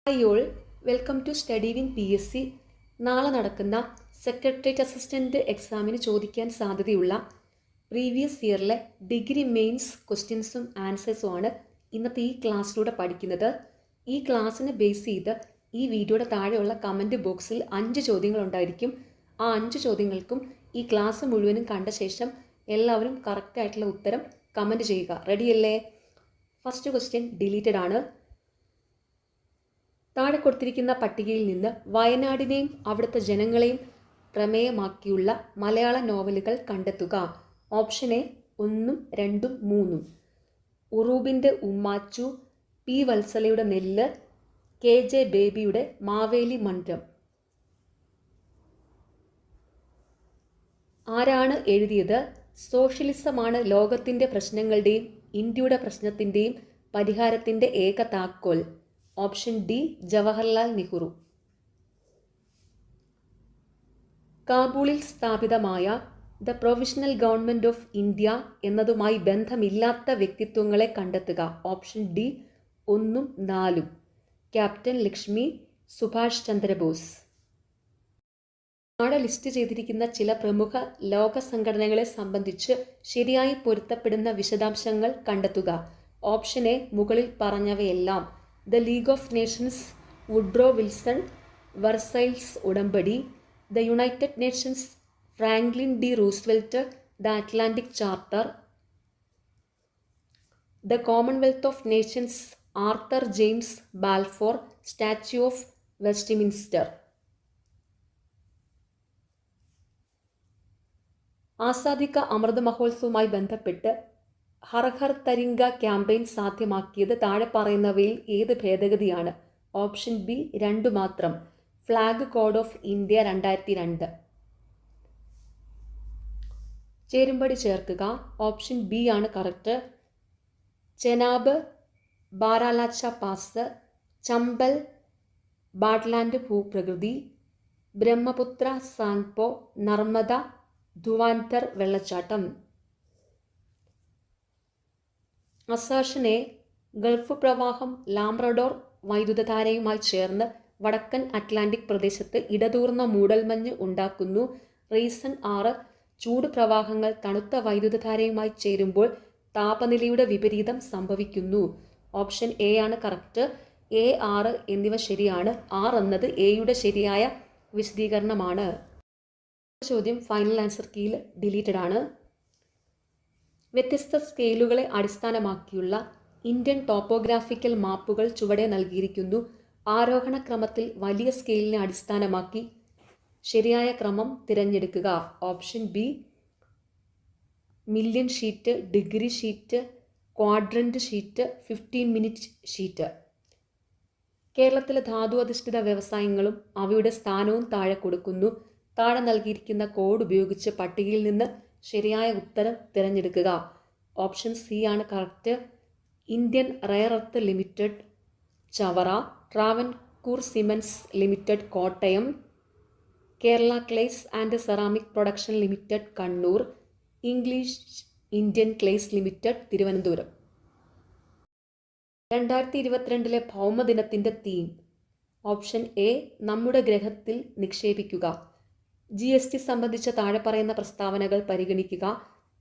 Hi all, welcome to study win PSC. നാളെ നടക്കുന്ന secretariat assistant എക്സാമിന് ചോദിക്കാൻ സാധ്യതയുള്ള പ്രീവിയസ് ഇയറിലെ ഡിഗ്രി മെയിൻസ് ക്വസ്റ്റ്യൻസും ആൻസേഴ്സുമാണ് ഇന്നത്തെ ഈ ക്ലാസ്സിലൂടെ പഠിക്കുന്നത്. ഈ ക്ലാസ്സിനെ ബേസ് ചെയ്ത് ഈ വീഡിയോയുടെ താഴെയുള്ള കമൻറ്റ് ബോക്സിൽ 5 ചോദ്യങ്ങളുണ്ടായിരിക്കും. ആ 5 ചോദ്യങ്ങൾക്കും ഈ ക്ലാസ് മുഴുവനും കണ്ട ശേഷം എല്ലാവരും കറക്റ്റായിട്ടുള്ള ഉത്തരം കമൻറ്റ് ചെയ്യുക. റെഡിയല്ലേ? ഫസ്റ്റ് ക്വസ്റ്റ്യൻ ഡിലീറ്റഡ് ആണ്. താഴെ കൊടുത്തിരിക്കുന്ന പട്ടികയിൽ നിന്ന് വയനാടിനെയും അവിടുത്തെ ജനങ്ങളെയും പ്രമേയമാക്കിയുള്ള മലയാള നോവലുകൾ കണ്ടെത്തുക. Option A 1, 2, 3. ഉറൂബിൻ്റെ ഉമ്മാച്ചു, പി വത്സലയുടെ നെല്ല്, KJ ബേബിയുടെ മാവേലി മന്ത്രം. ആരാണ് എഴുതിയത്? സോഷ്യലിസമാണ് ലോകത്തിൻ്റെ പ്രശ്നങ്ങളുടെയും ഇന്ത്യയുടെ പ്രശ്നത്തിൻ്റെയും പരിഹാരത്തിൻ്റെ ഏക താക്കോൽ. Option D Jawaharlal Nehru. കാബൂളിൽ സ്ഥാപിതമായ the Provisional Government of India എന്നതുമായി ബന്ധമില്ലാത്ത വ്യക്തിത്വങ്ങളെ കണ്ടെത്തുക. Option D 1, 4. Captain Lakshmi, Subhash Chandrabose. താഴെ ലിസ്റ്റ് ചെയ്തിരിക്കുന്ന ചില പ്രമുഖ ലോക സംഘടനകളെ സംബന്ധിച്ച് ശരിയായി പൊരുത്തപ്പെടുന്ന വിശദാംശങ്ങൾ കണ്ടെത്തുക. ഓപ്ഷൻ എ മുകളിൽ പറഞ്ഞവയെല്ലാം. The League of Nations, Woodrow Wilson, Versailles ഉടമ്പടി, the United Nations, Franklin D Roosevelt, the Atlantic Charter, the Commonwealth of Nations, Arthur James Balfour, Statute of Westminster. Azadi ka Amrit മഹോത്സവവുമായി ബന്ധപ്പെട്ട് ഹർ ഹർ തരിംഗ ക്യാമ്പയിൻ സാധ്യമാക്കിയത് താഴെ പറയുന്നവയിൽ ഏത് ഭേദഗതിയാണ്? ഓപ്ഷൻ ബി 2 മാത്രം. Flag code of India 2002. ചേരുംപടി ചേർക്കുക. Option B ആണ് correct. Chenab, Baralacha pass, Chambal, badland ഭൂപ്രകൃതി, ബ്രഹ്മപുത്ര സാൻപോ, നർമ്മദ, ധുവാൻധർ വെള്ളച്ചാട്ടം. അസേർഷൻ എ ഗൾഫ് പ്രവാഹം ലാംബ്രഡോർ വൈദ്യുതധാരയുമായി ചേർന്ന് വടക്കൻ അറ്റ്ലാന്റിക് പ്രദേശത്ത് ഇടതൂർന്ന മൂടൽമഞ്ഞ് ഉണ്ടാക്കുന്നു. റീസൺ 6 ചൂട് പ്രവാഹങ്ങൾ തണുത്ത വൈദ്യുതധാരയുമായി ചേരുമ്പോൾ താപനിലയുടെ വിപരീതം സംഭവിക്കുന്നു. ഓപ്ഷൻ എ ആണ് കറക്റ്റ്. A, 6 എന്നിവ ശരിയാണ്. 6 എന്നത് എയുടെ ശരിയായ വിശദീകരണമാണ്. ചോദ്യം ഫൈനൽ ആൻസർ കീയിൽ ഡിലീറ്റഡ് ആണ്. വ്യത്യസ്ത സ്കെയിലുകളെ അടിസ്ഥാനമാക്കിയുള്ള ഇന്ത്യൻ ടോപ്പോഗ്രാഫിക്കൽ മാപ്പുകൾ ചുവടെ നൽകിയിരിക്കുന്നു. ആരോഹണ ക്രമത്തിൽ വലിയ സ്കെയിലിനെ അടിസ്ഥാനമാക്കി ശരിയായ ക്രമം തിരഞ്ഞെടുക്കുക. Option B million sheet, degree sheet, quadrant sheet, 15 minute sheet. കേരളത്തിലെ ധാതു അധിഷ്ഠിത വ്യവസായങ്ങളും അവയുടെ സ്ഥാനവും താഴെ കൊടുക്കുന്നു. താഴെ നൽകിയിരിക്കുന്ന കോഡ് ഉപയോഗിച്ച് പട്ടികയിൽ നിന്ന് ശരിയായ ഉത്തരം തിരഞ്ഞെടുക്കുക. ഓപ്ഷൻ സി ആണ് correct. Indian Rare Earth Limited, Chavara. Travancore Cements Limited, Kottayam. Kerala Clays and Ceramic Production Limited, Kannur. English Indian Clays Limited, Thiruvananthapuram. 2022 ഭൗമദിനത്തിൻ്റെ തീം. ഓപ്ഷൻ എ നമ്മുടെ ഗ്രഹത്തിൽ നിക്ഷേപിക്കുക. GST സംബന്ധിച്ച താഴെ പറയുന്ന പ്രസ്താവനകൾ പരിഗണിക്കുക.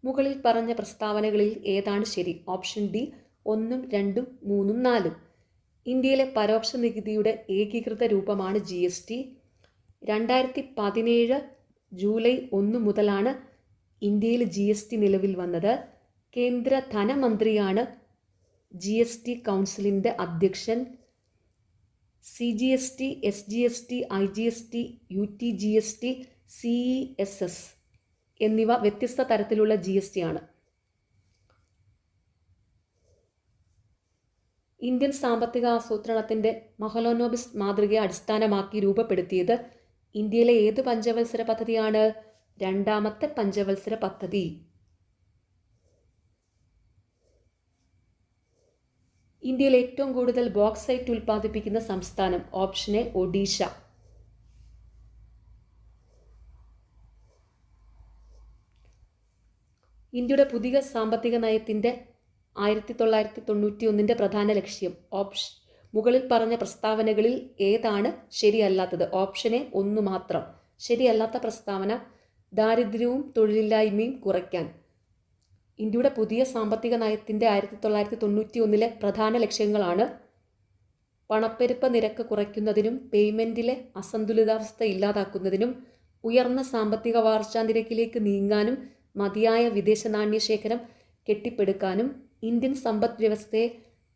മുകളിൽ പറഞ്ഞ പ്രസ്താവനകളിൽ ഏതാണ് ശരി? Option D 1, 2, 3, 4. ഇന്ത്യയിലെ പരോക്ഷ നികുതിയുടെ ഏകീകൃത രൂപമാണ് GST. 2017 ജൂലൈ 1 മുതലാണ് ഇന്ത്യയിൽ GST നിലവിൽ വന്നത്. കേന്ദ്ര ധനമന്ത്രിയാണ് GST കൗൺസിലിൻ്റെ അധ്യക്ഷൻ. CGST, SGST, IGST, UTGST, CESS എന്നിവ വ്യത്യസ്ത തരത്തിലുള്ള GST ആണ്. ഇന്ത്യൻ സാമ്പത്തിക ആസൂത്രണത്തിൻ്റെ മഹലോനോബിസ് മാതൃകയെ അടിസ്ഥാനമാക്കി രൂപപ്പെടുത്തിയത് ഇന്ത്യയിലെ ഏത് പഞ്ചവത്സര പദ്ധതിയാണ്? 2ാമത്തെ പഞ്ചവത്സര പദ്ധതി. ഇന്ത്യയിൽ ഏറ്റവും കൂടുതൽ ബോക്സൈറ്റ് ഉൽപ്പാദിപ്പിക്കുന്ന സംസ്ഥാനം. Option A Odisha. ഇന്ത്യയുടെ പുതിയ സാമ്പത്തിക നയത്തിൻ്റെ 1991 പ്രധാന ലക്ഷ്യം. മുകളിൽ പറഞ്ഞ പ്രസ്താവനകളിൽ ഏതാണ് ശരിയല്ലാത്തത്? ഓപ്ഷൻ എ 1 മാത്രം. ശരിയല്ലാത്ത പ്രസ്താവന: ദാരിദ്ര്യവും തൊഴിലില്ലായ്മയും കുറയ്ക്കാൻ. ഇന്ത്യയുടെ പുതിയ സാമ്പത്തിക നയത്തിൻ്റെ 1991 പ്രധാന ലക്ഷ്യങ്ങളാണ് പണപ്പെരുപ്പ നിരക്ക് കുറയ്ക്കുന്നതിനും പേയ്മെൻറ്റിലെ അസന്തുലിതാവസ്ഥ ഇല്ലാതാക്കുന്നതിനും ഉയർന്ന സാമ്പത്തിക വളർച്ചാ നിരക്കിലേക്ക് നീങ്ങാനും മതിയായ വിദേശ നാണ്യശേഖരം കെട്ടിപ്പടുക്കാനും ഇന്ത്യൻ സമ്പദ് വ്യവസ്ഥയെ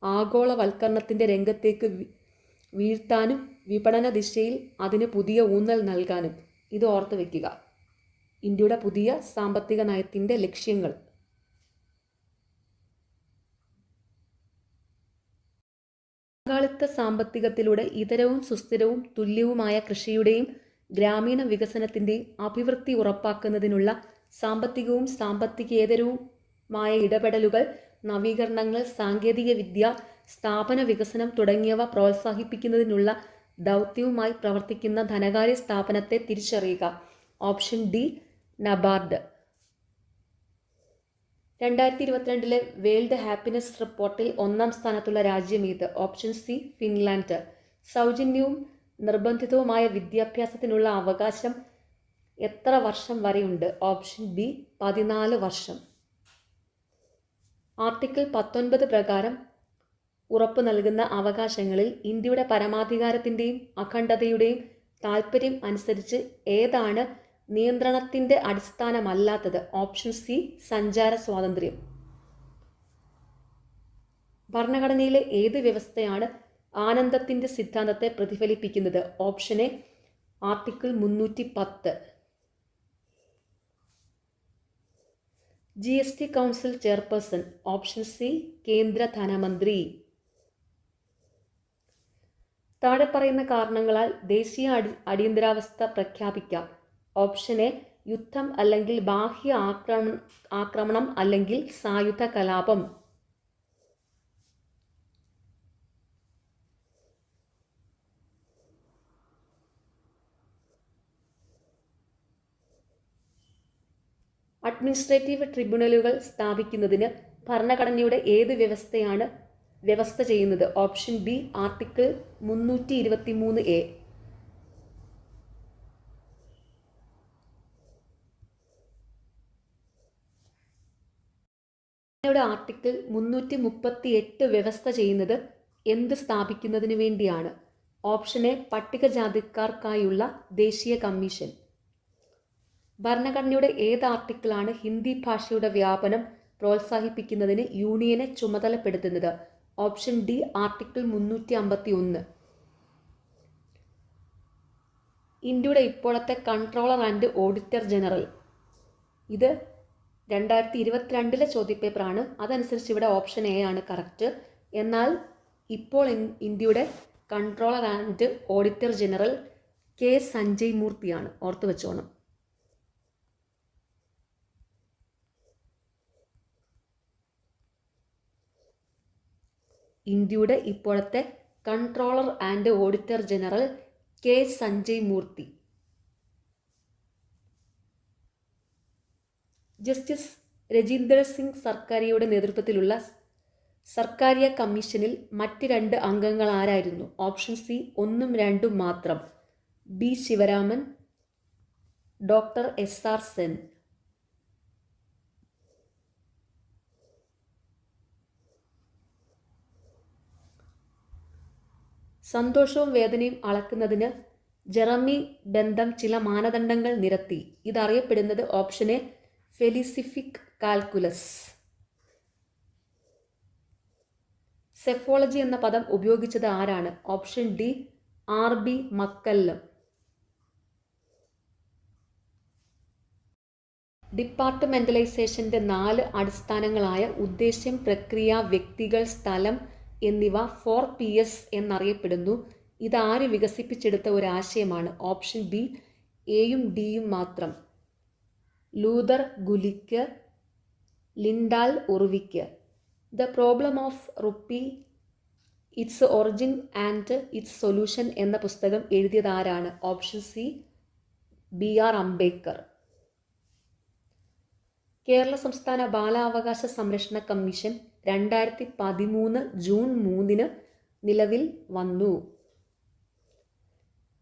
ആഗോളവൽക്കരണത്തിൻ്റെ രംഗത്തേക്ക് വീഴ്ത്താനും വിപണന ദിശയിൽ അതിന് പുതിയ ഊന്നൽ നൽകാനും. ഇത് ഓർത്ത് വയ്ക്കുക. ഇന്ത്യയുടെ പുതിയ സാമ്പത്തിക നയത്തിൻ്റെ ലക്ഷ്യങ്ങൾ. പങ്കാളിത്ത സാമ്പത്തികത്തിലൂടെ ഇതരവും സുസ്ഥിരവും തുല്യവുമായ കൃഷിയുടെയും ഗ്രാമീണ വികസനത്തിൻ്റെയും അഭിവൃദ്ധി ഉറപ്പാക്കുന്നതിനുള്ള സാമ്പത്തികവും സാമ്പത്തികേതരവുമായ ഇടപെടലുകൾ, നവീകരണങ്ങൾ, സാങ്കേതിക വിദ്യ, സ്ഥാപന വികസനം തുടങ്ങിയവ പ്രോത്സാഹിപ്പിക്കുന്നതിനുള്ള ദൗത്യവുമായി പ്രവർത്തിക്കുന്ന ധനകാര്യ സ്ഥാപനത്തെ തിരിച്ചറിയുക. Option D NABARD. 2022 World Happiness റിപ്പോർട്ടിൽ 1-ാം സ്ഥാനത്തുള്ള രാജ്യം ഏത്? Option C Finland. സൗജന്യവും നിർബന്ധിതവുമായ വിദ്യാഭ്യാസത്തിനുള്ള അവകാശം എത്ര വർഷം വരെയുണ്ട്? ഓപ്ഷൻ ബി 14 വർഷം. ആർട്ടിക്കിൾ 19 പ്രകാരം ഉറപ്പു നൽകുന്ന അവകാശങ്ങളിൽ ഇന്ത്യയുടെ പരമാധികാരത്തിൻ്റെയും അഖണ്ഡതയുടെയും താൽപ്പര്യം അനുസരിച്ച് ഏതാണ് നിയന്ത്രണത്തിൻ്റെ അടിസ്ഥാനമല്ലാത്തത്? ഓപ്ഷൻ സി സഞ്ചാര സ്വാതന്ത്ര്യം. ഭരണഘടനയിലെ ഏത് വ്യവസ്ഥയാണ് ആനന്ദത്തിൻ്റെ സിദ്ധാന്തത്തെ പ്രതിഫലിപ്പിക്കുന്നത്? Option A article 310. GST council chairperson? Option C കേന്ദ്ര ധനമന്ത്രി. താഴെ പറയുന്ന കാരണങ്ങളാൽ ദേശീയ അടിയന്തരാവസ്ഥ പ്രഖ്യാപിക്കാം. ഓപ്ഷൻ എ യുദ്ധം അല്ലെങ്കിൽ ബാഹ്യ ആക്രമണം അല്ലെങ്കിൽ സായുധ കലാപം. അഡ്മിനിസ്ട്രേറ്റീവ് ട്രിബ്യൂണലുകൾ സ്ഥാപിക്കുന്നതിന് ഭരണഘടനയുടെ ഏത് വ്യവസ്ഥ ചെയ്യുന്നത്? Option B article 323A. Article 338 വ്യവസ്ഥ ചെയ്യുന്നത് എന്ത് സ്ഥാപിക്കുന്നതിന് വേണ്ടിയാണ്? ഓപ്ഷൻ എ പട്ടികജാതിക്കാർക്കായുള്ള ദേശീയ കമ്മീഷൻ. ഭരണഘടനയുടെ ഏത് ആർട്ടിക്കിളാണ് ഹിന്ദി ഭാഷയുടെ വ്യാപനം പ്രോത്സാഹിപ്പിക്കുന്നതിന് യൂണിയനെ ചുമതലപ്പെടുത്തുന്നത്? Option D article 351. ഇന്ത്യയുടെ ഇപ്പോഴത്തെ കൺട്രോളർ ആൻഡ് ഓഡിറ്റർ ജനറൽ. ഇത് 2022 ചോദ്യപേപ്പറാണ്. അതനുസരിച്ച് ഇവിടെ ഓപ്ഷൻ എ ആണ് കറക്റ്റ്. എന്നാൽ ഇപ്പോൾ ഇന്ത്യയുടെ Controller and Auditor General K Sanjay മൂർത്തിയാണ്. ഓർത്തു വെച്ചോണം. ഇന്ത്യയുടെ ഇപ്പോഴത്തെ Controller and Auditor General K Sanjay Murthy. Justice Rajinder Singh സർക്കാരിയുടെ നേതൃത്വത്തിലുള്ള സർക്കാരിയ കമ്മീഷനിൽ മറ്റ് 2 അംഗങ്ങൾ ആരായിരുന്നു? ഓപ്ഷൻ സി 1ഉം 2ഉം മാത്രം. B Sivaraman, doctor SR Sen. സന്തോഷവും വേദനയും അളക്കുന്നതിന് ജെറമി ബെന്തം ചില മാനദണ്ഡങ്ങൾ നിരത്തി. ഇതറിയപ്പെടുന്നത് option A felicific calculus. Psephology എന്ന പദം ഉപയോഗിച്ചത് ആരാണ്? Option D RB McCallum. ഡിപ്പാർട്ട്മെന്റലൈസേഷന്റെ 4 അടിസ്ഥാനങ്ങളായ ഉദ്ദേശ്യം, പ്രക്രിയ, വ്യക്തികൾ, സ്ഥലം എന്നിവ 4PS എന്നറിയപ്പെടുന്നു. ഇതാര് വികസിപ്പിച്ചെടുത്ത ഒരു ആശയമാണ്? ഓപ്ഷൻ ബി എയും ഡിയും മാത്രം. Luther Gulick, Lyndall Urwick. The problem of rupee, its origin and its solution എന്ന പുസ്തകം എഴുതിയതാരാണ്? Option C BR Ambedkar. Kerala സംസ്ഥാന ബാലാവകാശ സംരക്ഷണ കമ്മീഷൻ 2013 ജൂൺ 3 നിലവിൽ വന്നു.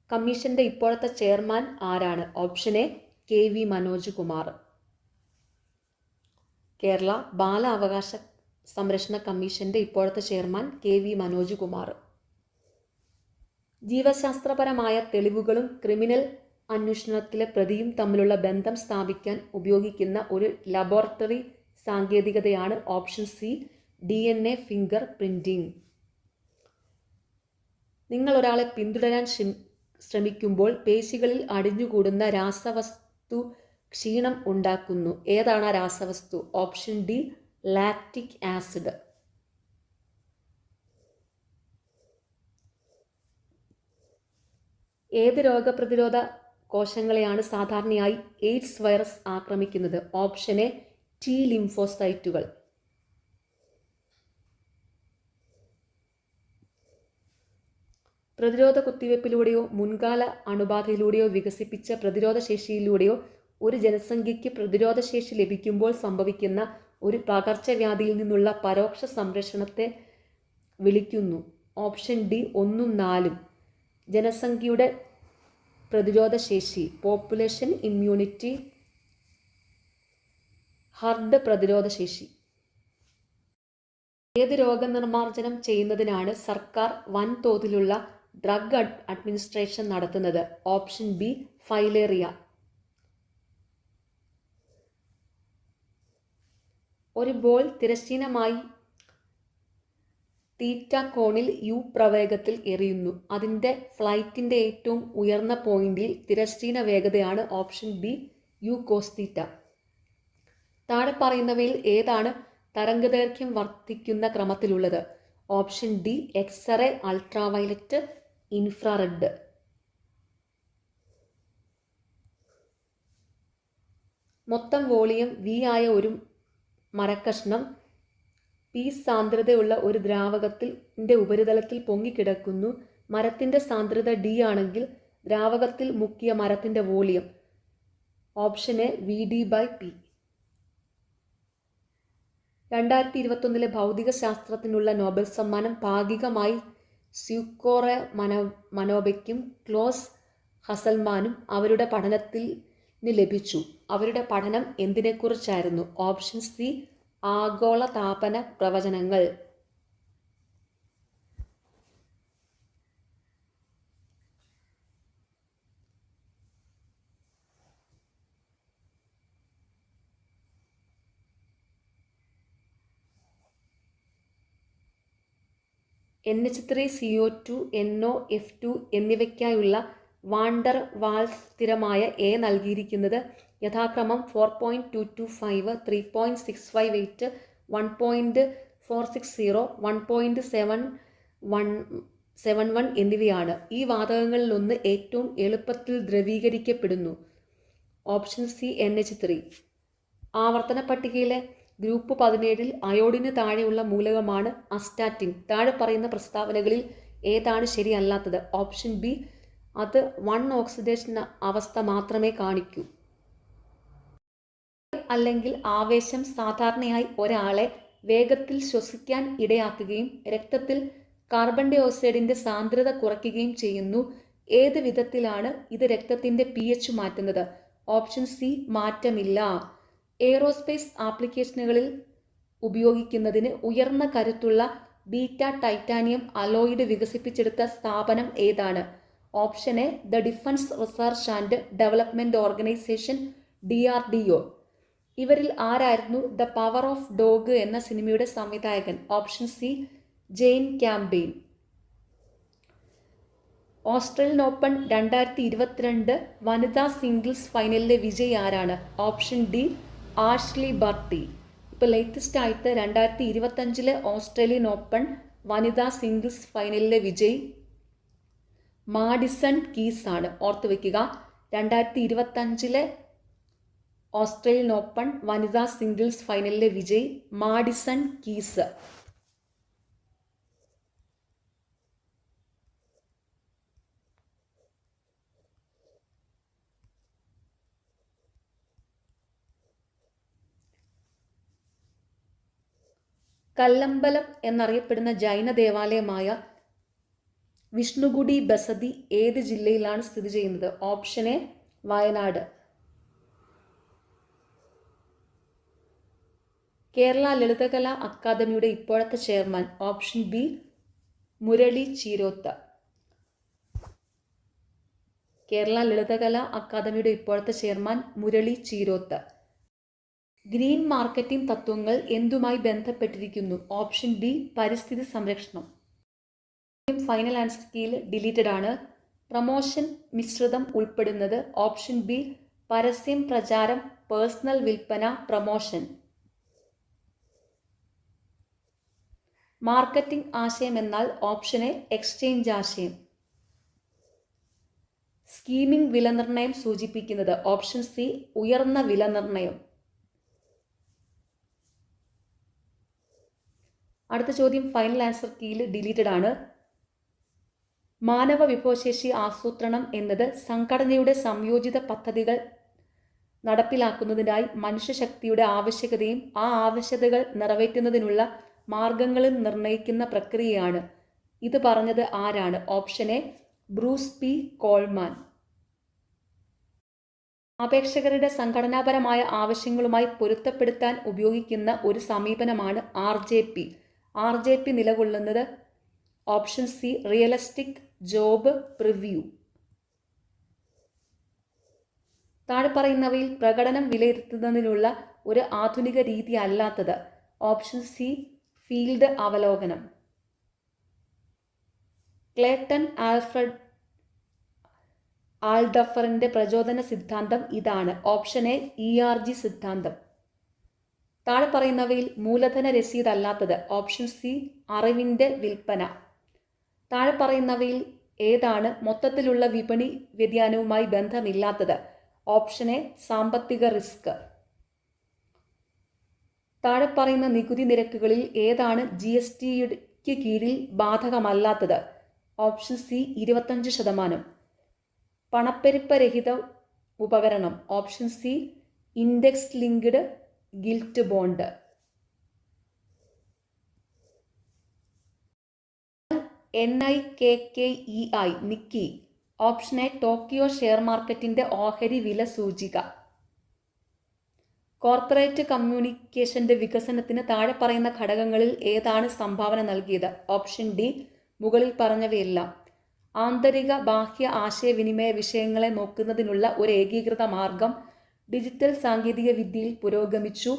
കമ്മീഷന്റെ ഇപ്പോഴത്തെ ചെയർമാൻ ആരാണ്? Option A KV Manoj Kumar. Kerala ബാലാവകാശ സംരക്ഷണ കമ്മീഷന്റെ ഇപ്പോഴത്തെ ചെയർമാൻ KV മനോജ് കുമാർ. ജീവശാസ്ത്രപരമായ തെളിവുകളും ക്രിമിനൽ അന്വേഷണത്തിലെ പ്രതിയും തമ്മിലുള്ള ബന്ധം സ്ഥാപിക്കാൻ ഉപയോഗിക്കുന്ന ഒരു ലബോറട്ടറി സാങ്കേതികതയാണ് option C DNA finger printing. നിങ്ങൾ ഒരാളെ പിന്തുടരാൻ ശ്രമിക്കുമ്പോൾ പേശികളിൽ അടിഞ്ഞുകൂടുന്ന രാസവസ്തു ക്ഷീണം ഉണ്ടാക്കുന്നു. ഏതാണ് ആ രാസവസ്തു? Option D lactic acid. ഏത് രോഗപ്രതിരോധ കോശങ്ങളെയാണ് സാധാരണയായി എയ്ഡ്സ് വൈറസ് ആക്രമിക്കുന്നത്? Option A T ലിംഫോസൈറ്റുകൾ. പ്രതിരോധ കുത്തിവയ്പ്പിലൂടെയോ മുൻകാല അണുബാധയിലൂടെയോ വികസിപ്പിച്ച പ്രതിരോധശേഷിയിലൂടെയോ ഒരു ജനസംഖ്യയ്ക്ക് പ്രതിരോധശേഷി ലഭിക്കുമ്പോൾ സംഭവിക്കുന്ന ഒരു പകർച്ചവ്യാധിയിൽ നിന്നുള്ള പരോക്ഷ സംരക്ഷണത്തെ വിളിക്കുന്നു. ഓപ്ഷൻ ഡി 1 ഉം 4 ഉം. ജനസംഖ്യയുടെ പ്രതിരോധശേഷി, പോപ്പുലേഷൻ ഇമ്മ്യൂണിറ്റി, ഹർഡ് പ്രതിരോധശേഷി. ഏത് രോഗനിർമ്മാർജ്ജനം ചെയ്യുന്നതിനാണ് സർക്കാർ വൻതോതിലുള്ള ഡ്രഗ് അഡ്മിനിസ്ട്രേഷൻ നടത്തുന്നത്? Option B filaria. ഒരു ബോൾ തിരശ്ചീനമായി തീറ്റ കോണിൽ U പ്രവേഗത്തിൽ എറിയുന്നു. അതിൻ്റെ ഫ്ലൈറ്റിൻ്റെ ഏറ്റവും ഉയർന്ന പോയിന്റിൽ തിരശ്ചീന വേഗതയാണ്. Option B U cos theta. താഴെ പറയുന്നവയിൽ ഏതാണ് തരംഗദൈർഘ്യം വർദ്ധിക്കുന്ന ക്രമത്തിലുള്ളത്? Option D x-ray, ultraviolet, infrared. മൊത്തം വോളിയം V ആയ ഒരു മരക്കഷ്ണം P സാന്ദ്രതയുള്ള ഒരു ദ്രാവകത്തിൻ്റെ ഉപരിതലത്തിൽ പൊങ്ങിക്കിടക്കുന്നു. മരത്തിൻ്റെ സാന്ദ്രത D ആണെങ്കിൽ ദ്രാവകത്തിൽ മുക്കിയ മരത്തിൻ്റെ വോളിയം? Option A VD/P. 2021 ഭൗതിക ശാസ്ത്രത്തിനുള്ള നോബൽ സമ്മാനം ഭാഗികമായി സ്യൂക്കോറെ മനോബയ്ക്കും ക്ലോസ് ഹസൽമാനും അവരുടെ പഠനത്തിന് ലഭിച്ചു. അവരുടെ പഠനം എന്തിനെക്കുറിച്ചായിരുന്നു? ഓപ്ഷൻ സി ആഗോളതാപന പ്രവചനങ്ങൾ. NH3CO2 NOF2 എന്നിവയ്ക്കായുള്ള വാണ്ടർ വാൾസ് സ്ഥിരമായ A നൽകിയിരിക്കുന്നത് യഥാക്രമം 4.225, 3.658, 1.460, 1.771 എന്നിവയാണ്. ഈ വാതകങ്ങളിലൊന്ന് ഏറ്റവും എളുപ്പത്തിൽ ദ്രവീകരിക്കപ്പെടുന്നു. Option C NH3. ആവർത്തന പട്ടികയിലെ ഗ്രൂപ്പ് 17 അയോഡിന് താഴെയുള്ള മൂലകമാണ് അസ്റ്റാറ്റിൻ. താഴെ പറയുന്ന പ്രസ്താവനകളിൽ ഏതാണ് ശരിയല്ലാത്തത്? ഓപ്ഷൻ ബി അത് 1 ഓക്സിഡേഷൻ അവസ്ഥ മാത്രമേ കാണിക്കൂ. അല്ലെങ്കിൽ ആവേശം സാധാരണയായി ഒരാളെ വേഗത്തിൽ ശ്വസിക്കാൻ ഇടയാക്കുകയും രക്തത്തിൽ കാർബൺ ഡൈ ഓക്സൈഡിൻ്റെ സാന്ദ്രത കുറയ്ക്കുകയും ചെയ്യുന്നു. ഏത് വിധത്തിലാണ് ഇത് രക്തത്തിൻ്റെ pH മാറ്റുന്നത്? ഓപ്ഷൻ സി മാറ്റമില്ല. എയ്റോസ്പേസ് ആപ്ലിക്കേഷനുകളിൽ ഉപയോഗിക്കുന്നതിന് ഉയർന്ന കരുത്തുള്ള ബീറ്റ ടൈറ്റാനിയം അലോയിഡ് വികസിപ്പിച്ചെടുത്ത സ്ഥാപനം ഏതാണ്? Option A the defence research and development organisation DRDO. ഇവരിൽ ആരായിരുന്നു ദ പവർ ഓഫ് ഡോഗ് എന്ന സിനിമയുടെ സംവിധായകൻ? Option C Jane Campion. Australian Open 2022 വനിതാ സിംഗിൾസ് ഫൈനലിലെ വിജയി ആരാണ്? Option D Ashleigh Barty. ഇപ്പോൾ ലേറ്റസ്റ്റ് ആയിട്ട് 2025 ഓസ്ട്രേലിയൻ ഓപ്പൺ വനിതാ സിംഗിൾസ് ഫൈനലിലെ വിജയി മാഡിസൺ കീസ് ആണ്. ഓർത്തു വയ്ക്കുക, 2025 ഓസ്ട്രേലിയൻ ഓപ്പൺ വനിതാ സിംഗിൾസ് ഫൈനലിലെ വിജയി മാഡിസൺ കീസ്. കല്ലമ്പലം എന്നറിയപ്പെടുന്ന ജൈന ദേവാലയമായ വിഷ്ണുഗുഡി ബസതി ഏത് ജില്ലയിലാണ് സ്ഥിതി ചെയ്യുന്നത്? Option A Wayanad. കേരള ലളിതകലാ അക്കാദമിയുടെ ഇപ്പോഴത്തെ chairman? Option B Murali Cheeroth. Kerala Lalithakala അക്കാദമിയുടെ ഇപ്പോഴത്തെ chairman Murali Cheeroth. Green marketing തത്വങ്ങൾ എന്തുമായി ബന്ധപ്പെട്ടിരിക്കുന്നു? ഓപ്ഷൻ ബി പരിസ്ഥിതി സംരക്ഷണം. ഫൈനൽ ആൻസർ കീയിൽ ഡിലീറ്റഡ് ആണ്. പ്രമോഷൻ മിശ്രിതം ഉൾപ്പെടുന്നത്? ഓപ്ഷൻ ബി പരസ്യം, പ്രചാരം, പേഴ്സണൽ വിൽപ്പന, പ്രമോഷൻ. മാർക്കറ്റിംഗ് ആശയം എന്നാൽ? ഓപ്ഷൻ എ എക്സ്ചേഞ്ച് ആശയം. സ്കീമിംഗ് വിലനിർണ്ണയം സൂചിപ്പിക്കുന്നത്? ഓപ്ഷൻ സി ഉയർന്ന വിലനിർണ്ണയം. അടുത്ത ചോദ്യം ഫൈനൽ ആൻസർ കീയിൽ ഡിലീറ്റഡ് ആണ്. മാനവ വിഭവശേഷി ആസൂത്രണം എന്നത് സംഘടനയുടെ സംയോജിത പദ്ധതികൾ നടപ്പിലാക്കുന്നതിനായി മനുഷ്യശക്തിയുടെ ആവശ്യകതയും ആ ആവശ്യകതകൾ നിറവേറ്റുന്നതിനുള്ള മാർഗങ്ങളും നിർണ്ണയിക്കുന്ന പ്രക്രിയയാണ്. ഇത് പറഞ്ഞത് ആരാണ്? Option A Bruce P Coleman. അപേക്ഷകരുടെ സംഘടനാപരമായ ആവശ്യങ്ങളുമായി പൊരുത്തപ്പെടുത്താൻ ഉപയോഗിക്കുന്ന ഒരു സമീപനമാണ് RJP. RJP നിലകൊള്ളുന്നത്? Option C realistic job preview. താഴെ പറയുന്നവയിൽ പ്രകടനം വിലയിരുത്തുന്നതിനുള്ള ഒരു ആധുനിക രീതി അല്ലാത്തത്? ഓപ്ഷൻ സി ഫീൽഡ് അവലോകനം. ക്ലേട്ടൺ ആൽഫ്രഡ് ആൾഡഫറിന്റെ പ്രചോദന സിദ്ധാന്തം ഇതാണ്? ഓപ്ഷൻ എ ERG സിദ്ധാന്തം. താഴെ പറയുന്നവയിൽ മൂലധന രസീത് അല്ലാത്തത്? ഓപ്ഷൻ സി അറിവിന്റെ വിൽപ്പന. താഴെ പറയുന്നവയിൽ ഏതാണ് മൊത്തത്തിലുള്ള വിപണി വ്യതിയാനവുമായി ബന്ധമില്ലാത്തത്? ഓപ്ഷൻ എ സാമ്പത്തിക റിസ്ക്. താഴെ പറയുന്ന നികുതി നിരക്കുകളിൽ ഏതാണ് GSTക്ക് കീഴിൽ ബാധകമല്ലാത്തത്? Option C 25%. പണപ്പെരുപ്പരഹിത ഉപകരണം? Option C index linked gilt bond. NIKKEI Nikkei. Option A Tokyo share മാർക്കറ്റിന്റെ ഓഹരി വില സൂചിക. കോർപ്പറേറ്റ് കമ്മ്യൂണിക്കേഷന്റെ വികസനത്തിന് താഴെ പറയുന്ന ഘടകങ്ങളിൽ ഏതാണ് സംഭാവന നൽകിയത്? ഓപ്ഷൻ ഡി മുകളിൽ പറഞ്ഞവയെല്ലാം. ആന്തരിക ബാഹ്യ ആശയവിനിമയ വിഷയങ്ങളെ നോക്കുന്നതിനുള്ള ഒരു ഏകീകൃത മാർഗം ഡിജിറ്റൽ സാങ്കേതിക വിദ്യയിൽ പുരോഗമിച്ചു.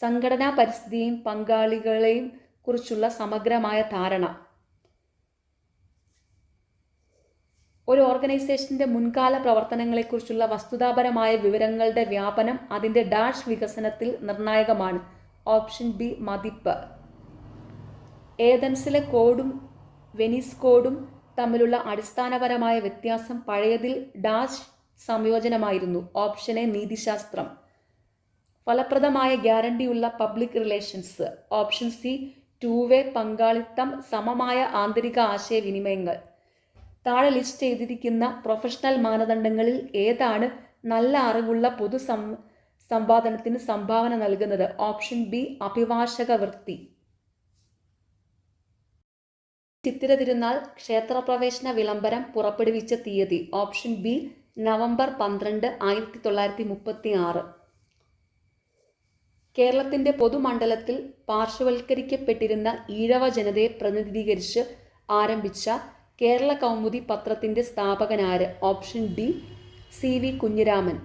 സംഘടനാ പരിസ്ഥിതിയെയും പങ്കാളികളെയും കുറിച്ചുള്ള സമഗ്രമായ ധാരണ. ഒരു ഓർഗനൈസേഷന്റെ മുൻകാല പ്രവർത്തനങ്ങളെക്കുറിച്ചുള്ള വസ്തുതാപരമായ വിവരങ്ങളുടെ വ്യാപനം അതിൻ്റെ ഡാഷ് വികസനത്തിൽ നിർണായകമാണ്. ഓപ്ഷൻ ബി മതിപ്പ്. ഏതൻസിലെ കോഡും വെനീസ് കോഡും തമ്മിലുള്ള അടിസ്ഥാനപരമായ വ്യത്യാസം പഴയതിൽ ഡാഷ് സംയോജനമായിരുന്നു. ഓപ്ഷൻ എ നീതിശാസ്ത്രം. ഫലപ്രദമായ ഗ്യാരണ്ടിയുള്ള public relations? Option C two way പങ്കാളിത്തം, സമമായ ആന്തരിക ആശയവിനിമയങ്ങൾ. താഴെ ലിസ്റ്റ് ചെയ്തിരിക്കുന്ന പ്രൊഫഷണൽ മാനദണ്ഡങ്ങളിൽ ഏതാണ് നല്ല അറിവുള്ള പൊതു സംവാദനത്തിന് സംഭാവന നൽകുന്നത്? ഓപ്ഷൻ ബി അഭിഭാഷക വൃത്തി. ചിത്തിര തിരുനാൾ ക്ഷേത്രപ്രവേശന വിളംബരം പുറപ്പെടുവിച്ച തീയതി? Option B November 12, 1936. കേരളത്തിൻ്റെ പൊതുമണ്ഡലത്തിൽ പാർശ്വവൽക്കരിക്കപ്പെട്ടിരുന്ന ഈഴവ ജനതയെ പ്രതിനിധീകരിച്ച് ആരംഭിച്ച കേരള കൗമുദി പത്രത്തിൻ്റെ സ്ഥാപകനാര്? Option D CV Kunhiraman.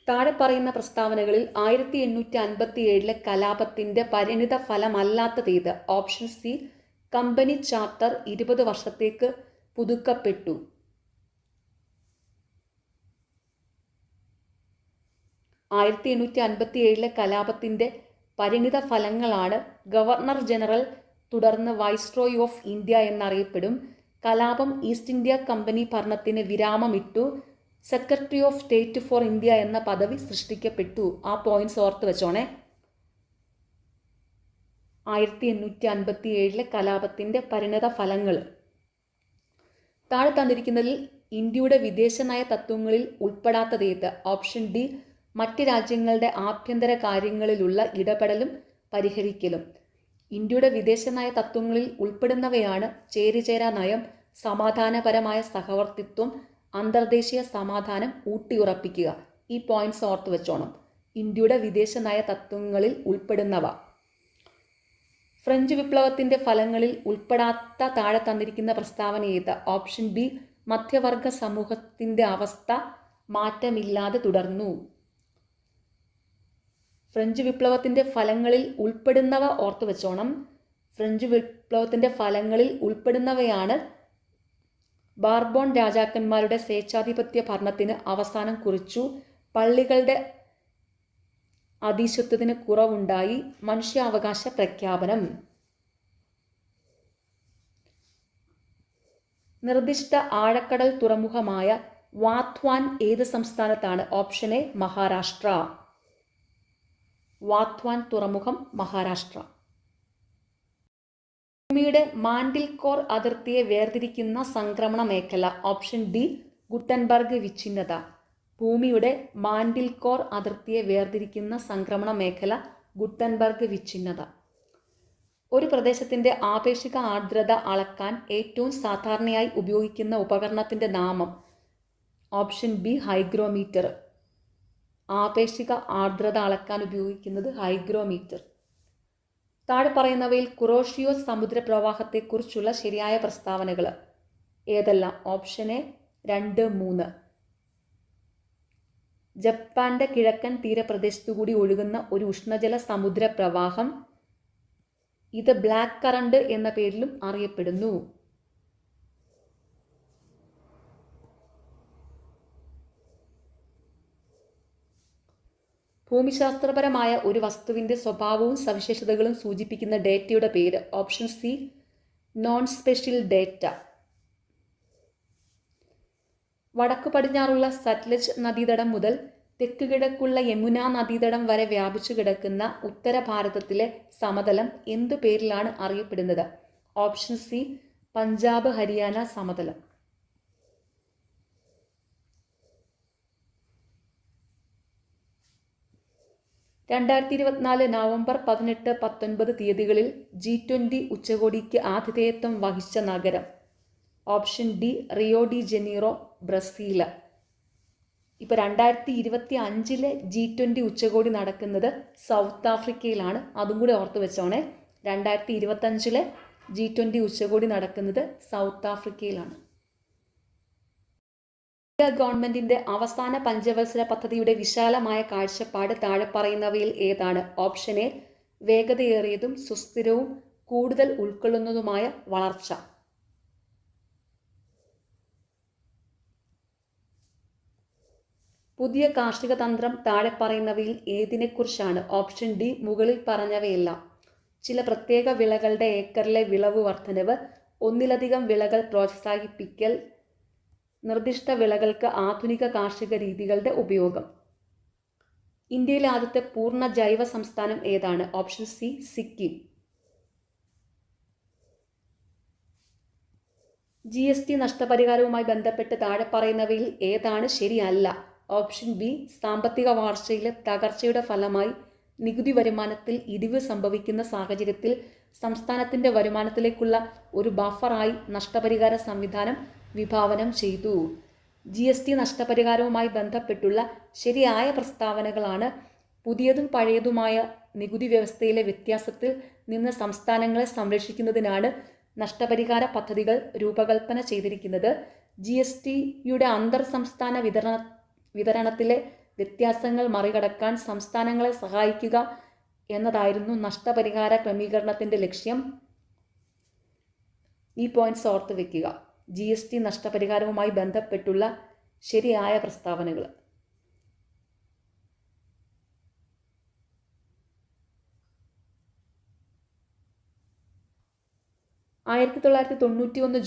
താഴെ പറയുന്ന പ്രസ്താവനകളിൽ 1857 കലാപത്തിൻ്റെ പരിണിത ഫലമല്ലാത്തതേത്? ഓപ്ഷൻ സി കമ്പനി ചാർട്ടർ 20 വർഷത്തേക്ക് പുതുക്കപ്പെട്ടു. 1857 കലാപത്തിൻ്റെ പരിണിത ഫലങ്ങളാണ് ഗവർണർ ജനറൽ, തുടർന്ന് വൈസ്രോയ് ഓഫ് ഇന്ത്യ എന്നറിയപ്പെടും. കലാപം ഈസ്റ്റ് ഇന്ത്യ കമ്പനി ഭരണത്തിന് വിരാമമിട്ടു. Secretary of State for India എന്ന പദവി സൃഷ്ടിക്കപ്പെട്ടു. ആ പോയിന്റ്സ് ഓർത്ത് വെച്ചോണേ. 1857 കലാപത്തിൻ്റെ പരിണിത ഫലങ്ങൾ. താഴെ തന്നിരിക്കുന്നതിൽ ഇന്ത്യയുടെ വിദേശനയ തത്വങ്ങളിൽ ഉൾപ്പെടാത്തതേത്? ഓപ്ഷൻ ഡി മറ്റ് രാജ്യങ്ങളുടെ ആഭ്യന്തര കാര്യങ്ങളിലുള്ള ഇടപെടലും പരിഹരിക്കലും. ഇന്ത്യയുടെ വിദേശനയ തത്വങ്ങളിൽ ഉൾപ്പെടുന്നവയാണ് ചേരിചേരാ നയം, സമാധാനപരമായ സഹവർത്തിത്വം, അന്തർദേശീയ സമാധാനം ഊട്ടിയുറപ്പിക്കുക. ഈ പോയിന്റ്സ് ഓർത്ത് വെച്ചോണം. ഇന്ത്യയുടെ വിദേശനയ തത്വങ്ങളിൽ ഉൾപ്പെടുന്നവ. ഫ്രഞ്ച് വിപ്ലവത്തിന്റെ ഫലങ്ങളിൽ ഉൾപ്പെടാത്ത താഴെ തന്നിരിക്കുന്ന പ്രസ്താവന ഏത്? ഓപ്ഷൻ ബി, മധ്യവർഗ സമൂഹത്തിന്റെ അവസ്ഥ മാറ്റമില്ലാതെ തുടർന്നു. ഫ്രഞ്ച് വിപ്ലവത്തിന്റെ ഫലങ്ങളിൽ ഉൾപ്പെടുന്നവ ഓർത്തു വെച്ചോണം. ഫ്രഞ്ച് വിപ്ലവത്തിന്റെ ഫലങ്ങളിൽ ഉൾപ്പെടുന്നവയാണ് ബാർബോൺ രാജാക്കന്മാരുടെ സ്വേച്ഛാധിപത്യ ഭരണത്തിന് അവസാനം കുറിച്ചു, പള്ളികളുടെ അധീശത്വത്തിന് കുറവുണ്ടായി, മനുഷ്യാവകാശ പ്രഖ്യാപനം. നിർദ്ദിഷ്ട ആഴക്കടൽ തുറമുഖമായ വാത്വാൻ ഏത് സംസ്ഥാനത്താണ്? Option A, Maharashtra. വാത്വാൻ തുറമുഖം മഹാരാഷ്ട്ര. ഭൂമിയുടെ മാൻഡിൽക്കോർ അതിർത്തിയെ വേർതിരിക്കുന്ന സംക്രമണ മേഖല? ഓപ്ഷൻ ഡി, ഗുട്ടൻബർഗ് വിച്ഛിന്നത. ഭൂമിയുടെ മാൻഡിൽക്കോർ അതിർത്തിയെ വേർതിരിക്കുന്ന സംക്രമണ മേഖല ഗുട്ടൻബർഗ് വിച്ഛിന്നത. ഒരു പ്രദേശത്തിന്റെ ആപേക്ഷിക ആർദ്രത അളക്കാൻ ഏറ്റവും സാധാരണയായി ഉപയോഗിക്കുന്ന ഉപകരണത്തിന്റെ നാമം? Option B, hygrometer. ആപേക്ഷിക ആർദ്രത അളക്കാൻ ഉപയോഗിക്കുന്നത് ഹൈഗ്രോമീറ്റർ. താഴെ പറയുന്നവയിൽ കുറോഷിയോ സമുദ്രപ്രവാഹത്തെക്കുറിച്ചുള്ള ശരിയായ പ്രസ്താവനകൾ ഏതെല്ലാം? Option A 2, 3. ജപ്പാന്റെ കിഴക്കൻ തീരപ്രദേശത്തുകൂടി ഒഴുകുന്ന ഒരു ഉഷ്ണജല സമുദ്രപ്രവാഹം. ഇത് ബ്ലാക്ക് കറണ്ട് എന്ന പേരിലും അറിയപ്പെടുന്നു. ഭൂമിശാസ്ത്രപരമായ ഒരു വസ്തുവിന്റെ സ്വഭാവവും സവിശേഷതകളും സൂചിപ്പിക്കുന്ന ഡേറ്റയുടെ പേര്? Option C, non special data. വടക്കു പടിഞ്ഞാറുള്ള സത്ലജ് നദീതടം മുതൽ തെക്ക് കിഴക്കുള്ള യമുന നദീതടം വരെ വ്യാപിച്ചു കിടക്കുന്ന ഉത്തര ഭാരതത്തിലെ സമതലം എന്തു പേരിലാണ് അറിയപ്പെടുന്നത്? ഓപ്ഷൻ സി, പഞ്ചാബ് ഹരിയാന സമതലം. 2024 നവംബർ 18, 19 തീയതികളിൽ G20 ഉച്ചകോടിക്ക് ആതിഥേയത്വം വഹിച്ച നഗരം? Option D, Rio de Janeiro, Brazil. ഇപ്പോൾ 2025 G20 ഉച്ചകോടി നടക്കുന്നത് സൗത്ത് ആഫ്രിക്കയിലാണ്. അതും കൂടി ഓർത്ത് വെച്ചോണേ. 2025 G20 ഉച്ചകോടി നടക്കുന്നത് സൗത്ത് ആഫ്രിക്കയിലാണ്. ഗവൺമെന്റിന്റെ അവസാന പഞ്ചവത്സര പദ്ധതിയുടെ വിശാലമായ കാഴ്ചപ്പാട് താഴെ പറയുന്നവയിൽ ഏതാണ്? ഓപ്ഷൻ എ, വേഗതയേറിയതും സുസ്ഥിരവും കൂടുതൽ ഉൾക്കൊള്ളുന്നതുമായ വളർച്ച. പുതിയ കാർഷിക തന്ത്രം താഴെ പറയുന്നവയിൽ ഏതിനെക്കുറിച്ചാണ്? ഓപ്ഷൻ ഡി, മുകളിൽ പറഞ്ഞവയെല്ലാം. ചില പ്രത്യേക വിളകളുടെ ഏക്കറിലെ വിളവ് വർധനവ്, ഒന്നിലധികം വിളകൾ പ്രോത്സാഹിപ്പിക്കൽ, നിർദ്ദിഷ്ട വിളകൾക്ക് ആധുനിക കാർഷിക രീതികളുടെ ഉപയോഗം. ഇന്ത്യയിലെ ആദ്യത്തെ പൂർണ്ണ ജൈവ സംസ്ഥാനം ഏതാണ്? Option C, Sikkim. GST നഷ്ടപരിഹാരവുമായി ബന്ധപ്പെട്ട് താഴെ പറയുന്നവയിൽ ഏതാണ് ശരിയല്ല? ഓപ്ഷൻ ബി, സാമ്പത്തിക വാർച്ചയിലെ തകർച്ചയുടെ ഫലമായി നികുതി വരുമാനത്തിൽ ഇടിവ് സംഭവിക്കുന്ന സാഹചര്യത്തിൽ സംസ്ഥാനത്തിന്റെ വരുമാനത്തിലേക്കുള്ള ഒരു ബഫറായി നഷ്ടപരിഹാര സംവിധാനം വിഭാവനം ചെയ്തു. GST നഷ്ടപരിഹാരവുമായി ബന്ധപ്പെട്ടുള്ള ശരിയായ പ്രസ്താവനകളാണ് പുതിയതും പഴയതുമായ നികുതി വ്യവസ്ഥയിലെ വ്യത്യാസത്തിൽ നിന്ന് സംസ്ഥാനങ്ങളെ സംരക്ഷിക്കുന്നതിനാണ് നഷ്ടപരിഹാര പദ്ധതികൾ രൂപകൽപ്പന ചെയ്തിരിക്കുന്നത്. GSTയുടെ അന്തർ സംസ്ഥാന വിതരണത്തിലെ വ്യത്യാസങ്ങൾ മറികടക്കാൻ സംസ്ഥാനങ്ങളെ സഹായിക്കുക എന്നതായിരുന്നു നഷ്ടപരിഹാര ക്രമീകരണത്തിന്റെ ലക്ഷ്യം. ഈ പോയിന്റ്സ് ഓർത്ത് വെക്കുക. GST നഷ്ടപരിഹാരവുമായി ബന്ധപ്പെട്ടുള്ള ശരിയായ പ്രസ്താവനകൾ.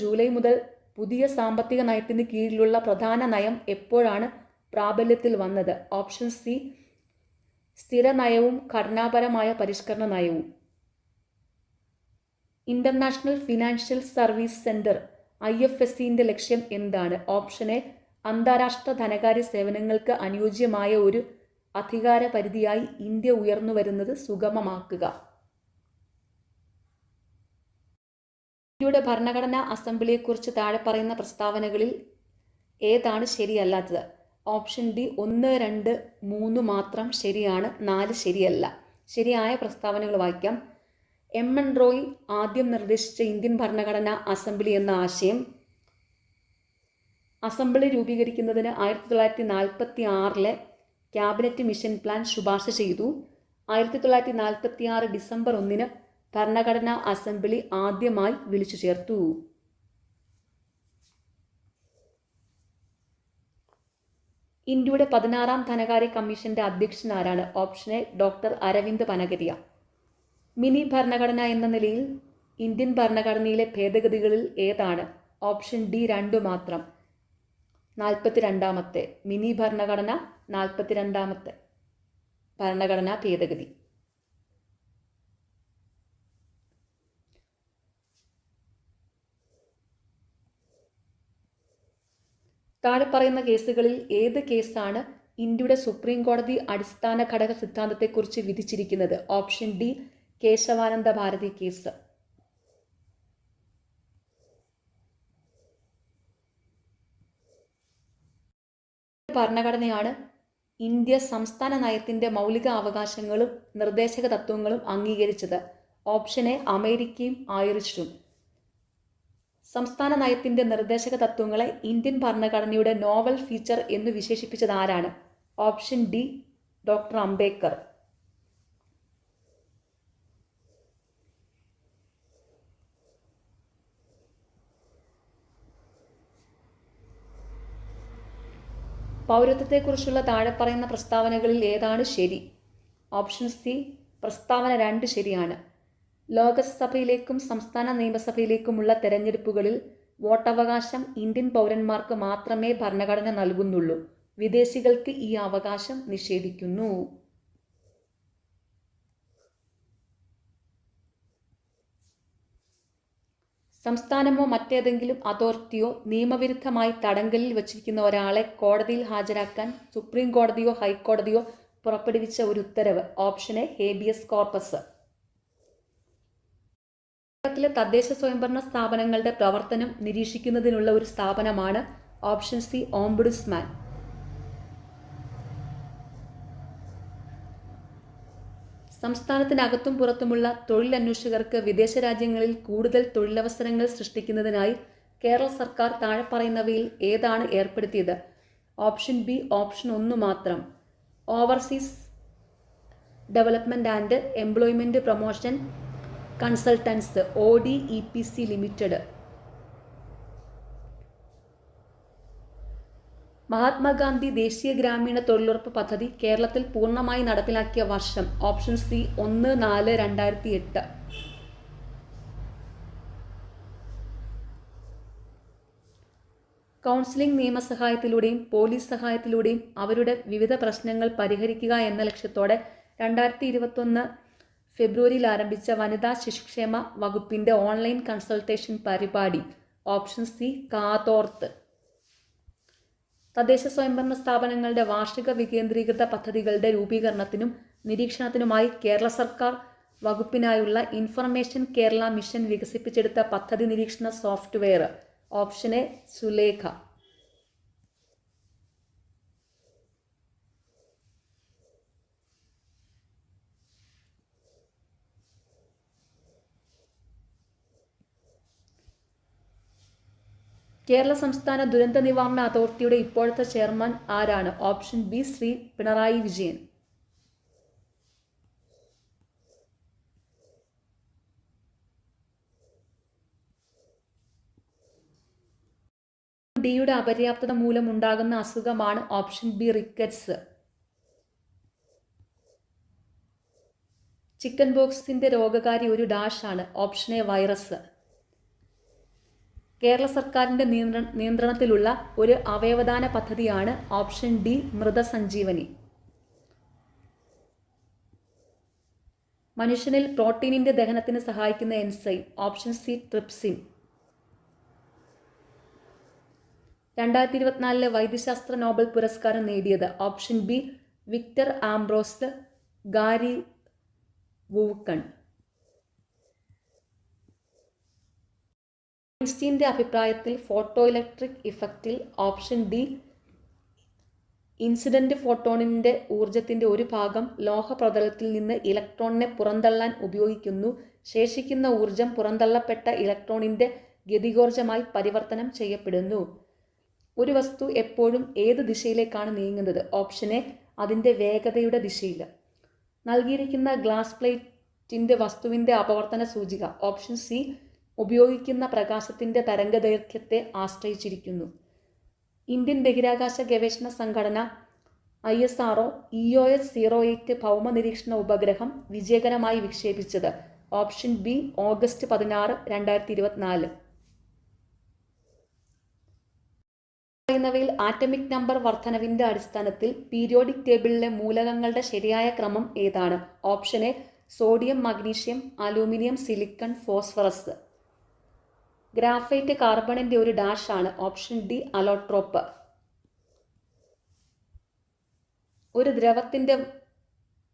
ജൂലൈ മുതൽ പുതിയ സാമ്പത്തിക നയത്തിന് കീഴിലുള്ള പ്രധാന നയം എപ്പോഴാണ് പ്രാബല്യത്തിൽ വന്നത്? ഓപ്ഷൻ സി, സ്ഥിര നയവും ഘടനാപരമായ പരിഷ്കരണ നയവും. ഇന്റർനാഷണൽ ഫിനാൻഷ്യൽ സർവീസ് സെന്റർ IFSCന്റെ ലക്ഷ്യം എന്താണ്? ഓപ്ഷൻ എ, അന്താരാഷ്ട്ര ധനകാര്യ സേവനങ്ങൾക്ക് അനുയോജ്യമായ ഒരു അധികാര പരിധിയായി ഇന്ത്യ ഉയർന്നു വരുന്നത് സുഗമമാക്കുക. ഇന്ത്യയുടെ ഭരണഘടനാ അസംബ്ലിയെക്കുറിച്ച് താഴെ പറയുന്ന പ്രസ്താവനകളിൽ ഏതാണ് ശരിയല്ലാത്തത്? ഓപ്ഷൻ ഡി 1, 2, 3 മാത്രം ശരിയാണ്, 4 ശരിയല്ല. ശരിയായ പ്രസ്താവനകൾ വായിക്കാം. എൻ റോയ് ആദ്യം നിർദ്ദേശിച്ച ഇന്ത്യൻ ഭരണഘടനാ അസംബ്ലി എന്ന ആശയം അസംബ്ലി രൂപീകരിക്കുന്നതിന് 1946 ക്യാബിനറ്റ് മിഷൻ പ്ലാൻ ശുപാർശ ചെയ്തു. 1946 ഡിസംബർ 1 ഭരണഘടനാ അസംബ്ലി ആദ്യമായി വിളിച്ചു ചേർത്തു. ഇന്ത്യയുടെ 16ാം ധനകാര്യ കമ്മീഷന്റെ അധ്യക്ഷൻ ആരാണ്? Option A doctor Arvind Panagariya. Mini ഭരണഘടന എന്ന നിലയിൽ ഇന്ത്യൻ ഭരണഘടനയിലെ ഭേദഗതികളിൽ ഏതാണ്? ഓപ്ഷൻ ഡി 2 മാത്രം. 42ാമത്തെ മിനി ഭരണഘടന, 42ാമത്തെ ഭരണഘടനാ ഭേദഗതി. താഴെ പറയുന്ന കേസുകളിൽ ഏത് കേസാണ് ഇന്ത്യയുടെ സുപ്രീം കോടതി അടിസ്ഥാന ഘടക സിദ്ധാന്തത്തെക്കുറിച്ച് വിധിച്ചിരിക്കുന്നത്? Option D Kesavananda Bharati case. ഭരണഘടനയാണ് ഇന്ത്യ സംസ്ഥാന നയത്തിന്റെ മൗലിക അവകാശങ്ങളും നിർദ്ദേശക തത്വങ്ങളും അംഗീകരിച്ചത്? ഓപ്ഷൻ എ അമേരിക്കയും ഐറിഷും. സംസ്ഥാന നയത്തിന്റെ നിർദ്ദേശക തത്വങ്ങളെ ഇന്ത്യൻ ഭരണഘടനയുടെ നോവൽ ഫീച്ചർ എന്ന് വിശേഷിപ്പിച്ചത് ആരാണ്? Option D doctor Ambedkar. പൗരത്വത്തെക്കുറിച്ചുള്ള താഴെ പറയുന്ന പ്രസ്താവനകളിൽ ഏതാണ് ശരി? ഓപ്ഷൻ സി പ്രസ്താവന 2 ശരിയാണ്. ലോകസഭയിലേക്കും സംസ്ഥാന നിയമസഭയിലേക്കുമുള്ള തെരഞ്ഞെടുപ്പുകളിൽ വോട്ടവകാശം ഇന്ത്യൻ പൗരന്മാർക്ക് മാത്രമേ ഭരണഘടന നൽകുന്നുള്ളൂ. വിദേശികൾക്ക് ഈ അവകാശം നിഷേധിക്കുന്നു. സംസ്ഥാനമോ മറ്റേതെങ്കിലും അതോറിറ്റിയോ നിയമവിരുദ്ധമായി തടങ്കലിൽ വച്ചിരിക്കുന്ന ഒരാളെ കോടതിയിൽ ഹാജരാക്കാൻ സുപ്രീം കോടതിയോ ഹൈക്കോടതിയോ പുറപ്പെടുവിച്ച ഒരു ഉത്തരവ്? Option A habeas corpus. കേരളത്തിലെ തദ്ദേശ സ്വയംഭരണ സ്ഥാപനങ്ങളുടെ പ്രവർത്തനം നിരീക്ഷിക്കുന്നതിനുള്ള ഒരു സ്ഥാപനമാണ് ഓപ്ഷൻ സി ഓംബുഡ്സ്മാൻ. സംസ്ഥാനത്തിനകത്തും പുറത്തുമുള്ള തൊഴിലന്വേഷകർക്ക് വിദേശ രാജ്യങ്ങളിൽ കൂടുതൽ തൊഴിലവസരങ്ങൾ സൃഷ്ടിക്കുന്നതിനായി കേരള സർക്കാർ താഴെ പറയുന്നവയിൽ ഏതാണ് ഏർപ്പെടുത്തിയത്? ഓപ്ഷൻ ബി ഓപ്ഷൻ 1 മാത്രം. Overseas development and employment promotion consultants ODEPC limited. Mahatma Gandhi ദേശീയ ഗ്രാമീണ തൊഴിലുറപ്പ് പദ്ധതി കേരളത്തിൽ പൂർണ്ണമായി നടപ്പിലാക്കിയ വർഷം? Option C 1/4/2008. കൗൺസിലിംഗ് നിയമസഹായത്തിലൂടെയും പോലീസ് സഹായത്തിലൂടെയും അവരുടെ വിവിധ പ്രശ്നങ്ങൾ പരിഹരിക്കുക എന്ന ലക്ഷ്യത്തോടെ 2021 ഫെബ്രുവരിയിൽ ആരംഭിച്ച വനിതാ ശിശുക്ഷേമ വകുപ്പിന്റെ ഓൺലൈൻ കൺസൾട്ടേഷൻ പരിപാടി? ഓപ്ഷൻ സി കാതോർത്ത്. തദ്ദേശ സ്വയംഭരണ സ്ഥാപനങ്ങളുടെ വാർഷിക വികേന്ദ്രീകൃത പദ്ധതികളുടെ രൂപീകരണത്തിനും നിരീക്ഷണത്തിനുമായി കേരള സർക്കാർ വകുപ്പിനായുള്ള ഇൻഫർമേഷൻ കേരള മിഷൻ വികസിപ്പിച്ചെടുത്ത പദ്ധതി നിരീക്ഷണ software? Option A Sulekha. Kerala സംസ്ഥാന ദുരന്ത നിവാരണ അതോറിറ്റിയുടെ ഇപ്പോഴത്തെ ചെയർമാൻ ആരാണ്? Option B Shri Pinarayi Vijayan. ഡിയുടെ അപര്യാപ്തത മൂലം ഉണ്ടാകുന്ന അസുഖമാണ്? Option B rickets. ചിക്കൻ ബോക്സിന്റെ രോഗകാരി ഒരു ഡാഷ് ആണ്? Option A virus. കേരള സർക്കാരിന്റെ നിയന്ത്രണത്തിലുള്ള ഒരു അവയവദാന പദ്ധതിയാണ്? ഓപ്ഷൻ ഡി മൃതസഞ്ജീവനി. മനുഷ്യനിൽ പ്രോട്ടീനിന്റെ ദഹനത്തിന് സഹായിക്കുന്ന എൻസൈം? Option C trypsin. 2024 വൈദ്യശാസ്ത്ര നോബൽ പുരസ്കാരം നേടിയത്? Option B Victor Ambros, Gary Ruvkun. ഐൻസ്റ്റീൻ്റെ അഭിപ്രായത്തിൽ ഫോട്ടോ ഇലക്ട്രിക് ഇഫക്റ്റിൽ ഓപ്ഷൻ ഡി ഇൻസിഡന്റ് ഫോട്ടോണിൻ്റെ ഊർജത്തിൻ്റെ ഒരു ഭാഗം ലോഹപ്രതലത്തിൽ നിന്ന് ഇലക്ട്രോണിനെ പുറന്തള്ളാൻ ഉപയോഗിക്കുന്നു. ശേഷിക്കുന്ന ഊർജം പുറന്തള്ളപ്പെട്ട ഇലക്ട്രോണിൻ്റെ ഗതികോർജമായി പരിവർത്തനം ചെയ്യപ്പെടുന്നു. ഒരു വസ്തു എപ്പോഴും ഏത് ദിശയിലേക്കാണ് നീങ്ങുന്നത്? ഓപ്ഷൻ എ അതിൻ്റെ വേഗതയുടെ ദിശയിൽ. നൽകിയിരിക്കുന്ന ഗ്ലാസ് പ്ലേറ്റിൻ്റെ വസ്തുവിൻ്റെ അപവർത്തന സൂചിക. ഓപ്ഷൻ സി ഉപയോഗിക്കുന്ന പ്രകാശത്തിൻ്റെ തരംഗദൈർഘ്യത്തെ ആശ്രയിച്ചിരിക്കുന്നു. ഇന്ത്യൻ ബഹിരാകാശ ഗവേഷണ സംഘടന ISRO EOS 08 ഭൗമ നിരീക്ഷണ ഉപഗ്രഹം വിജയകരമായി വിക്ഷേപിച്ചത്. Option B August 16, 2024. പറയുന്നവയിൽ ആറ്റമിക് നമ്പർ വർധനവിൻ്റെ അടിസ്ഥാനത്തിൽ പീരിയോഡിക് ടേബിളിലെ മൂലകങ്ങളുടെ ശരിയായ ക്രമം ഏതാണ്? Option A sodium, magnesium, aluminium, silicon, phosphorus. Graphite കാർബണിൻ്റെ ഒരു ഡാഷ് ആണ്. Option D allotrope. ഒരു ദ്രവത്തിൻ്റെ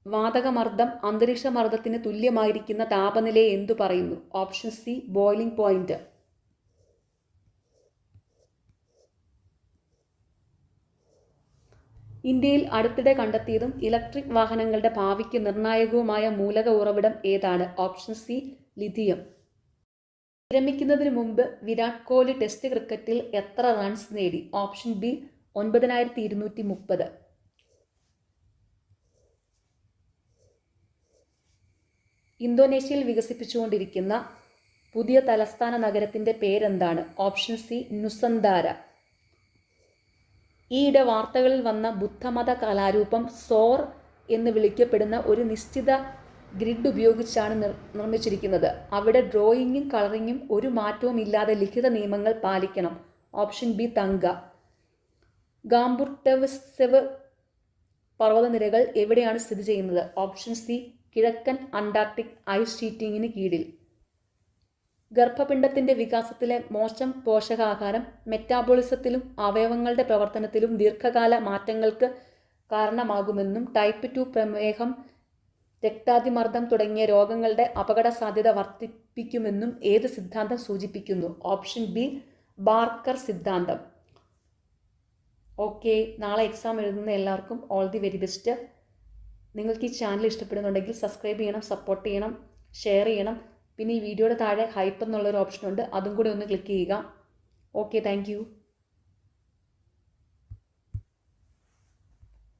വാതകമർദ്ദം അന്തരീക്ഷമർദ്ദത്തിന് തുല്യമായിരിക്കുന്ന താപനിലയെ എന്തു പറയുന്നു? Option C boiling point. ഇന്ത്യയിൽ അടുത്തിടെ കണ്ടെത്തിയതും ഇലക്ട്രിക് വാഹനങ്ങളുടെ ഭാവിക്ക് നിർണായകവുമായ മൂലക ഉറവിടം ഏതാണ്? Option C lithium. വിരമിക്കുന്നതിന് മുമ്പ് വിരാട് കോഹ്ലി ടെസ്റ്റ് ക്രിക്കറ്റിൽ എത്ര റൺസ് നേടി? Option B 9230. ഇന്തോനേഷ്യയിൽ വികസിപ്പിച്ചുകൊണ്ടിരിക്കുന്ന പുതിയ തലസ്ഥാന നഗരത്തിൻ്റെ പേരെന്താണ്? Option C Nusantara. ഈയിടെ വാർത്തകളിൽ വന്ന ബുദ്ധമത കലാരൂപം സോർ എന്ന് വിളിക്കപ്പെടുന്ന ഒരു നിശ്ചിത ഗ്രിഡ് ഉപയോഗിച്ചാണ് നിർമ്മിച്ചിരിക്കുന്നത്. അവിടെ ഡ്രോയിങ്ങും കളറിങ്ങും ഒരു മാറ്റവും ഇല്ലാതെ ലിഖിത നിയമങ്ങൾ പാലിക്കണം. ഓപ്ഷൻ ബി തങ്ക. ഗാംബുർട്ടെവ്സെവ് പർവ്വതനിരകൾ എവിടെയാണ് സ്ഥിതി ചെയ്യുന്നത്? ഓപ്ഷൻ സി കിഴക്കൻ അന്റാർട്ടിക് ഐസ് ഷീറ്റിങ്ങിന് കീഴിൽ. ഗർഭപിണ്ഡത്തിൻ്റെ വികാസത്തിലെ മോശം പോഷകാഹാരം മെറ്റാബോളിസത്തിലും അവയവങ്ങളുടെ പ്രവർത്തനത്തിലും ദീർഘകാല മാറ്റങ്ങൾക്ക് കാരണമാകുമെന്നും ടൈപ്പ് 2 പ്രമേഹം, രക്താതിമർദ്ദം തുടങ്ങിയ രോഗങ്ങളുടെ അപകട സാധ്യത വർദ്ധിപ്പിക്കുമെന്നും ഏത് സിദ്ധാന്തം സൂചിപ്പിക്കുന്നു? ഓപ്ഷൻ ബി ബാർക്കർ സിദ്ധാന്തം. ഓക്കെ, നാളെ എക്സാം എഴുതുന്ന എല്ലാവർക്കും ഓൾ ദി വെരി ബെസ്റ്റ്. നിങ്ങൾക്ക് ഈ ചാനൽ ഇഷ്ടപ്പെടുന്നുണ്ടെങ്കിൽ സബ്സ്ക്രൈബ് ചെയ്യണം, സപ്പോർട്ട് ചെയ്യണം, ഷെയർ ചെയ്യണം. പിന്നെ ഈ വീഡിയോയുടെ താഴെ ഹൈപ്പ് എന്നുള്ളൊരു ഓപ്ഷനുണ്ട്, അതും കൂടി ഒന്ന് ക്ലിക്ക് ചെയ്യുക. Okay, thank you.